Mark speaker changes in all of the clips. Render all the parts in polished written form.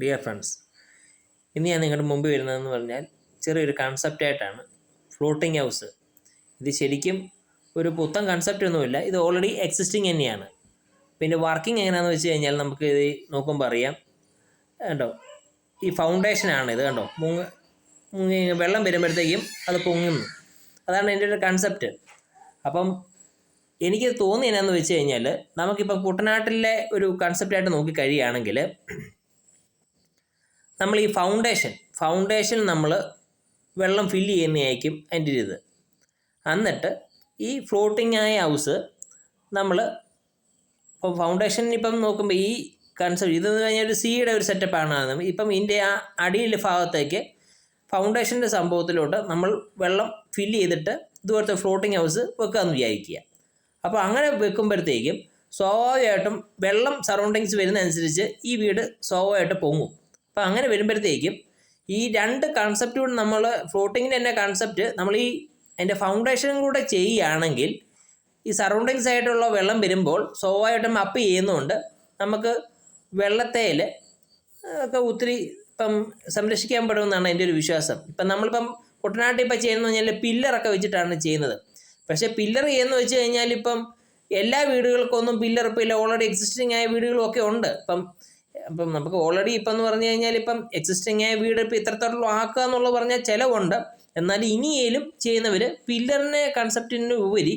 Speaker 1: Dear friends, ഇന്ന് ഞാൻ നിങ്ങളുടെ മുമ്പ് വരുന്നതെന്ന് പറഞ്ഞാൽ ചെറിയൊരു കൺസെപ്റ്റായിട്ടാണ്. Floating house. ഇത് ശരിക്കും ഒരു പുത്തൻ കൺസെപ്റ്റ് ഒന്നുമില്ല, ഇത് ഓൾറെഡി എക്സിസ്റ്റിംഗ് തന്നെയാണ്. പിന്നെ വർക്കിംഗ് എങ്ങനെയാണെന്ന് വെച്ച് കഴിഞ്ഞാൽ നമുക്ക് ഇത് നോക്കുമ്പോൾ അറിയാം. കണ്ടോ, ഈ ഫൗണ്ടേഷനാണ് ഇത്. കണ്ടോ, മുങ്ങി വെള്ളം വരുമ്പോഴത്തേക്കും അത് പൊങ്ങുന്നു. അതാണ് എൻ്റെ ഒരു കൺസെപ്റ്റ്. അപ്പം എനിക്ക് തോന്നി എന്നാന്ന് വെച്ച് കഴിഞ്ഞാൽ, നമുക്കിപ്പം കുട്ടനാട്ടിലെ ഒരു കൺസെപ്റ്റായിട്ട് നോക്കി കഴിയുകയാണെങ്കിൽ, നമ്മൾ ഈ ഫൗണ്ടേഷൻ നമ്മൾ വെള്ളം ഫില്ല് ചെയ്യുന്നതായിരിക്കും അതിൻ്റെ ഇത്. എന്നിട്ട് ഈ ഫ്ലോട്ടിംഗ് ആയ ഹൗസ് നമ്മൾ ഇപ്പോൾ ഫൗണ്ടേഷൻ ഇപ്പം നോക്കുമ്പോൾ ഈ കൺസെപ്റ്റ് ഇതെന്ന് കഴിഞ്ഞാൽ ഒരു സിയുടെ ഒരു സെറ്റപ്പാണ്. ഇപ്പം ഇതിൻ്റെ ആ അടിയിൽ ഭാഗത്തേക്ക് ഫൗണ്ടേഷൻ്റെ സംഭവത്തിലോട്ട് നമ്മൾ വെള്ളം ഫില്ല് ചെയ്തിട്ട് ഇതുപോലത്തെ ഫ്ലോട്ടിംഗ് ഹൗസ് വെക്കാമെന്ന് വിചാരിക്കുക. അപ്പോൾ അങ്ങനെ വെക്കുമ്പോഴത്തേക്കും സ്വാഭാവികമായിട്ടും വെള്ളം സറൗണ്ടിങ്സ് വരുന്നതനുസരിച്ച് ഈ വീട് സ്വാഭാവികമായിട്ട് പൊങ്ങും. അപ്പോൾ അങ്ങനെ വരുമ്പോഴത്തേക്കും ഈ രണ്ട് കൺസെപ്റ്റും നമ്മൾ ഫ്ലോട്ടിങ്ങിൻ്റെ തന്നെ കൺസെപ്റ്റ് നമ്മൾ ഈ അതിൻ്റെ ഫൗണ്ടേഷനും കൂടെ ചെയ്യുകയാണെങ്കിൽ ഈ സറൗണ്ടിങ്സ് ആയിട്ടുള്ള വെള്ളം വരുമ്പോൾ സ്വാഭാവികമായിട്ടും അപ്പ് ചെയ്യുന്നതുകൊണ്ട് നമുക്ക് വെള്ളത്തേൽ ഒക്കെ ഒത്തിരി ഇപ്പം സംരക്ഷിക്കാൻ പറ്റുമെന്നാണ് എൻ്റെ ഒരു വിശ്വാസം. ഇപ്പം നമ്മളിപ്പം കുട്ടനാട്ടിൽ ഇപ്പം ചെയ്യുന്നത് പറഞ്ഞാൽ പില്ലറൊക്കെ വെച്ചിട്ടാണ് ചെയ്യുന്നത്. പക്ഷേ പില്ലർ ചെയ്യുന്നത് വെച്ച് കഴിഞ്ഞാൽ ഇപ്പം എല്ലാ വീടുകൾക്കൊന്നും പില്ലർ ഇപ്പോൾ ഇല്ല, ഓൾറെഡി എക്സിസ്റ്റിംഗ് ആയ വീടുകളും ഒക്കെ ഉണ്ട്. അപ്പം നമുക്ക് ഓൾറെഡി ഇപ്പം എന്ന് പറഞ്ഞു കഴിഞ്ഞാൽ ഇപ്പം എക്സിസ്റ്റിംഗ് ആയ വീട് ഇപ്പം ഇത്രത്തോളം ആക്കുക എന്നുള്ളത് പറഞ്ഞാൽ ചിലവുണ്ട്. എന്നാൽ ഇനിയേലും ചെയ്യുന്നവർ പില്ലറിനെ കൺസെപ്റ്റിന് ഉപരി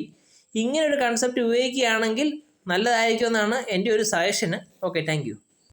Speaker 1: ഇങ്ങനൊരു കൺസെപ്റ്റ് ഉപയോഗിക്കുകയാണെങ്കിൽ നല്ലതായിരിക്കുമെന്നാണ് എൻ്റെ ഒരു സജഷന്. Okay, thank you.